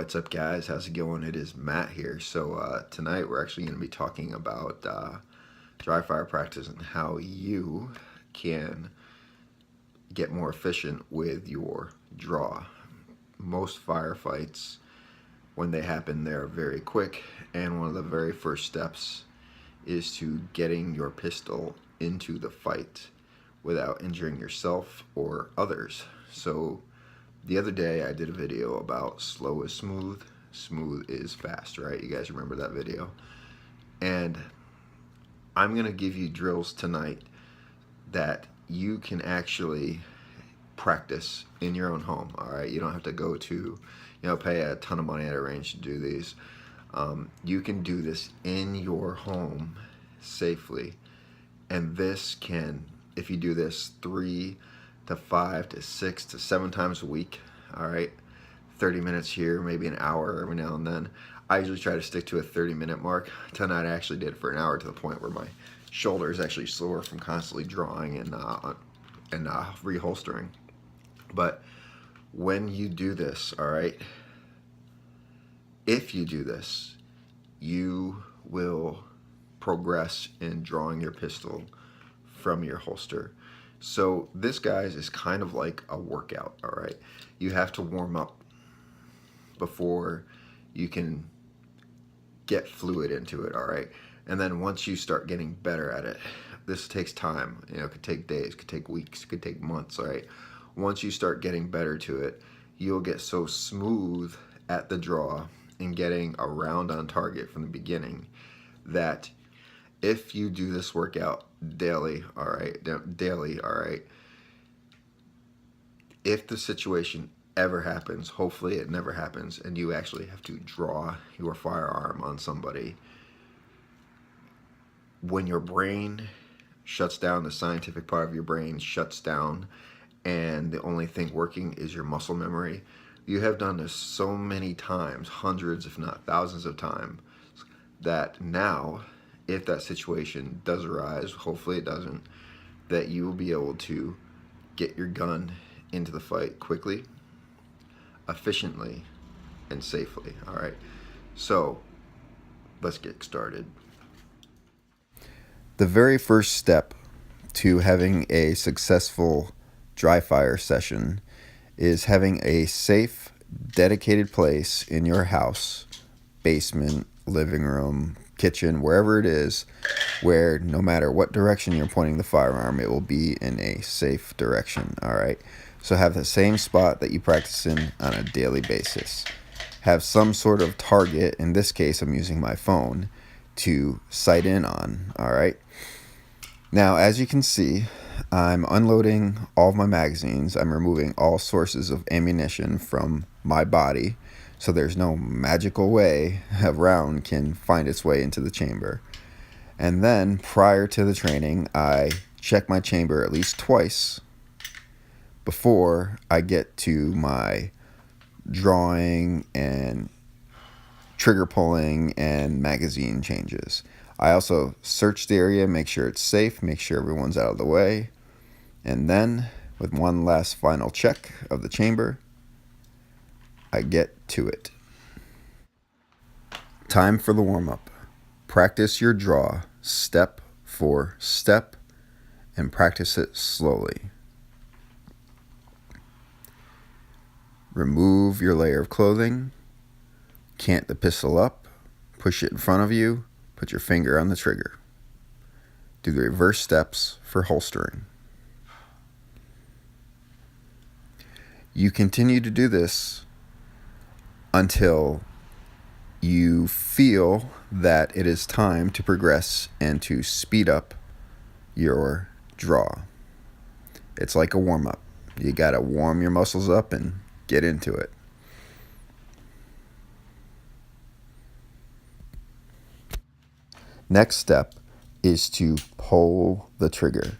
What's up, guys? How's it going? It is Matt here. So tonight we're actually going to be talking about dry fire practice and how you can get more efficient with your draw. Most firefights, when they happen, they're very quick, and one of the very first steps is to getting your pistol into the fight without injuring yourself or others. So the other day I did a video about slow is smooth, smooth is fast, right? You guys remember that video? And I'm gonna give you drills tonight that you can actually practice in your own home. All right, you don't have to go to, pay a ton of money at a range to do these. You can do this in your home safely, and this can, if you do this 3 to 5 to 6 to 7 times a week, all right, 30 minutes here, maybe an hour every now and then. I usually try to stick to a 30-minute mark. Tonight I actually did for an hour, to the point where my shoulder is actually sore from constantly drawing and reholstering. But when you do this, all right, if you do this, you will progress in drawing your pistol from your holster. So this, guys, is kind of like a workout, all right? You have to warm up before you can get fluid into it, all right? And then once you start getting better at it, this takes time. It could take days, could take weeks, could take months, all right? Once you start getting better to it, you'll get so smooth at the draw and getting a round on target from the beginning that if you do this workout daily, all right, if the situation ever happens, hopefully it never happens, and you actually have to draw your firearm on somebody, when your brain shuts down, the scientific part of your brain shuts down, and the only thing working is your muscle memory, you have done this so many times, hundreds if not thousands of times, that now, if that situation does arise, hopefully it doesn't, that you will be able to get your gun into the fight quickly, efficiently, and safely. All right, so let's get started. The very first step to having a successful dry fire session is having a safe, dedicated place in your house, basement, living room, kitchen, wherever it is, where no matter what direction you're pointing the firearm, it will be in a safe direction. All right, so have the same spot that you practice in on a daily basis. Have some sort of target. In this case, I'm using my phone to sight in on. All right, now as you can see, I'm unloading all of my magazines. I'm removing all sources of ammunition from my body, so there's no magical way a round can find its way into the chamber. And then, prior to the training, I check my chamber at least twice before I get to my drawing and trigger pulling and magazine changes. I also search the area, make sure it's safe, make sure everyone's out of the way, and then, with one last final check of the chamber, I get to it. Time for the warm-up. Practice your draw step for step and practice it slowly. Remove your layer of clothing, cant the pistol up, push it in front of you, put your finger on the trigger. Do the reverse steps for holstering. You continue to do this until you feel that it is time to progress and to speed up your draw. It's like a warm-up. You got to warm your muscles up and get into it. Next step is to pull the trigger.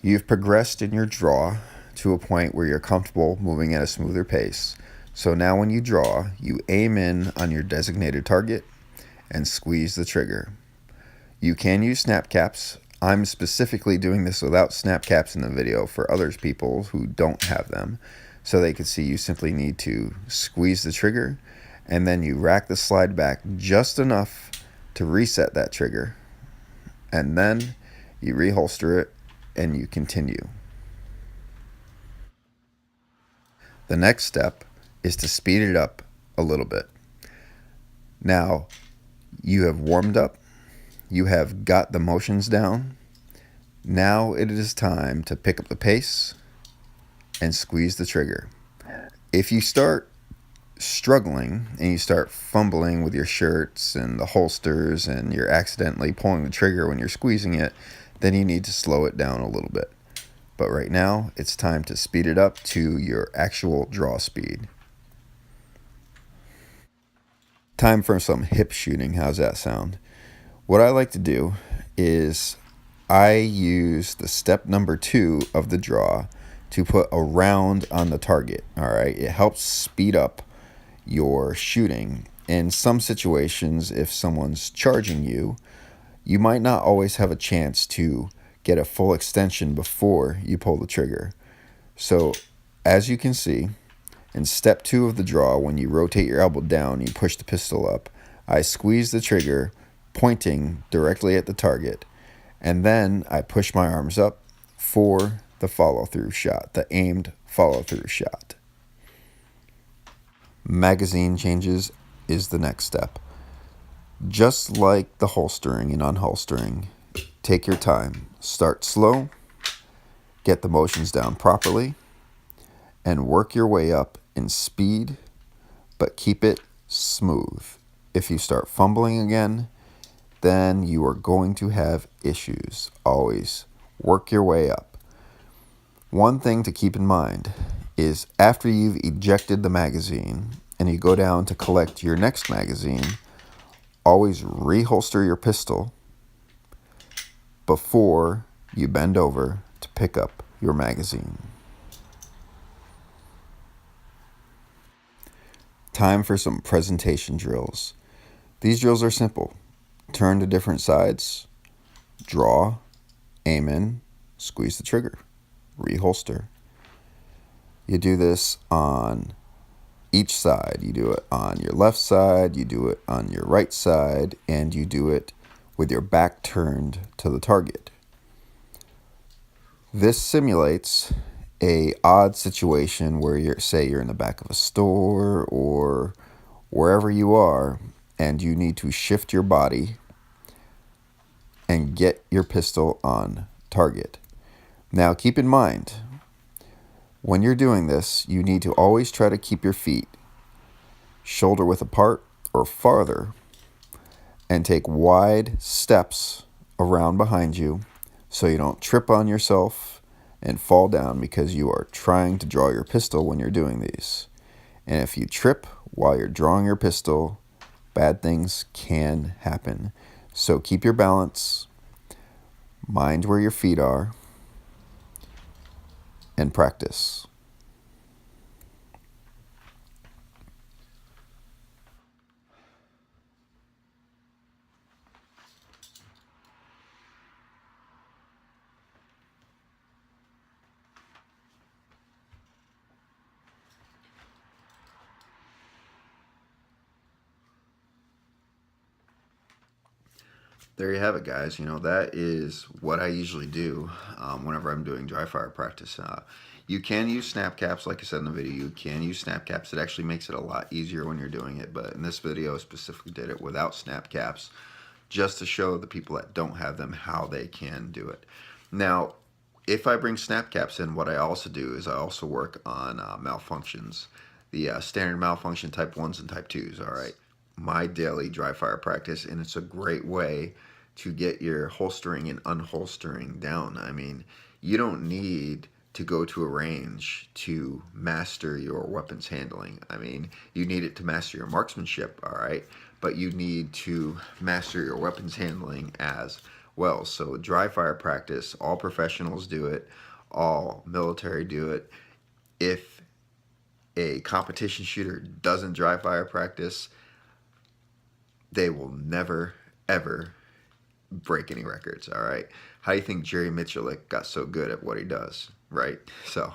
You've progressed in your draw to a point where you're comfortable moving at a smoother pace. So now when you draw, you aim in on your designated target and squeeze the trigger. You can use snap caps. I'm specifically doing this without snap caps in the video for others people who don't have them. So they could see you simply need to squeeze the trigger, and then you rack the slide back just enough to reset that trigger, and then you reholster it and you continue. The next step is to speed it up a little bit. Now, you have warmed up, you have got the motions down. Now it is time to pick up the pace and squeeze the trigger. If you start struggling and you start fumbling with your shirts and the holsters and you're accidentally pulling the trigger when you're squeezing it, then you need to slow it down a little bit. But right now, it's time to speed it up to your actual draw speed. Time for some hip shooting. How's that sound? What I like to do is I use the step number 2 of the draw to put a round on the target. All right, it helps speed up your shooting. In some situations, if someone's charging you, you might not always have a chance to get a full extension before you pull the trigger. So, as you can see, in step 2 of the draw, when you rotate your elbow down, you push the pistol up, I squeeze the trigger, pointing directly at the target, and then I push my arms up for the follow-through shot, the aimed follow-through shot. Magazine changes is the next step. Just like the holstering and unholstering, take your time. Start slow, get the motions down properly, and work your way up in speed, but keep it smooth. If you start fumbling again, then you are going to have issues. Always work your way up. One thing to keep in mind is after you've ejected the magazine and you go down to collect your next magazine, always reholster your pistol before you bend over to pick up your magazine. Time for some presentation drills. These drills are simple. Turn to different sides, draw, aim in, squeeze the trigger, reholster. You do this on each side. You do it on your left side, you do it on your right side, and you do it with your back turned to the target. This simulates a odd situation where you're in the back of a store or wherever you are, and you need to shift your body and get your pistol on target. Now keep in mind, when you're doing this, you need to always try to keep your feet shoulder width apart or farther and take wide steps around behind you so you don't trip on yourself and fall down because you are trying to draw your pistol when you're doing these. And if you trip while you're drawing your pistol, bad things can happen. So keep your balance, mind where your feet are, and practice. There you have it, guys. That is what I usually do whenever I'm doing dry fire practice. You can use snap caps, like I said in the video. You can use snap caps. It actually makes it a lot easier when you're doing it. But in this video, I specifically did it without snap caps, just to show the people that don't have them how they can do it. Now, if I bring snap caps in, what I also do is I also work on malfunctions, the standard malfunction type 1s and type 2s, all right? My daily dry fire practice, and it's a great way to get your holstering and unholstering down. I mean, you don't need to go to a range to master your weapons handling. I mean, you need it to master your marksmanship, all right? But you need to master your weapons handling as well. So dry fire practice, all professionals do it, all military do it. If a competition shooter doesn't dry fire practice, they will never, ever break any records, all right? How do you think Jerry Miculek got so good at what he does, right? So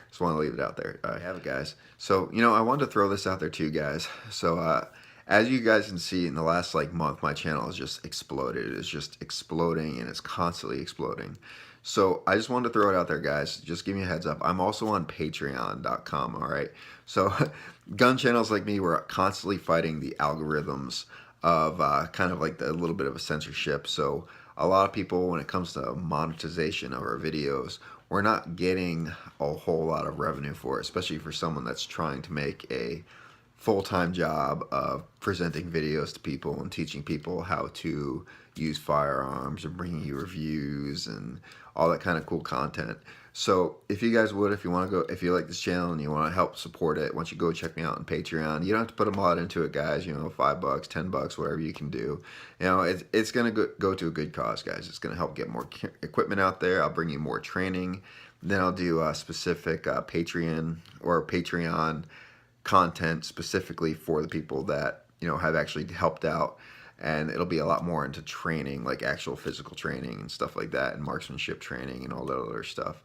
Just want to leave it out there. I have it, guys. So, I wanted to throw this out there too, guys. So, as you guys can see in the last like month, my channel has just exploded. It's just exploding and it's constantly exploding. So I just wanted to throw it out there, guys. Just give me a heads up. I'm also on patreon.com, all right? So gun channels like me, we're constantly fighting the algorithms of kind of like a little bit of a censorship. So a lot of people, when it comes to monetization of our videos, we're not getting a whole lot of revenue for it, especially for someone that's trying to make a full-time job of presenting videos to people and teaching people how to use firearms and bringing you reviews and all that kind of cool content. So if you guys would, if you want to go, if you like this channel and you want to help support it, once you go check me out on Patreon, you don't have to put a lot into it, guys. $5, $10, whatever you can do. It's going to go to a good cause, guys. It's going to help get more equipment out there. I'll bring you more training. Then I'll do a specific Patreon content specifically for the people that have actually helped out, and it'll be a lot more into training, like actual physical training and stuff like that, and marksmanship training and all that other stuff.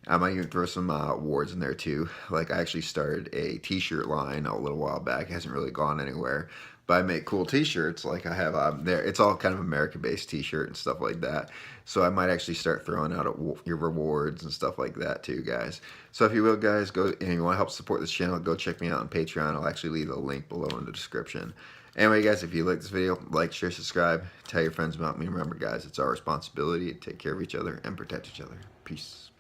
I might even throw some awards in there too. Like I actually started a t-shirt line a little while back. It hasn't really gone anywhere, but I make cool t-shirts. Like I have there, it's all kind of American-based t-shirt and stuff like that. So I might actually start throwing out your rewards and stuff like that too, guys. So if you will, guys, go, and you want to help support this channel, go check me out on Patreon. I'll actually leave a link below in the description. Anyway, guys, if you like this video, like, share, subscribe, tell your friends about me. Remember, guys, it's our responsibility to take care of each other and protect each other. Peace.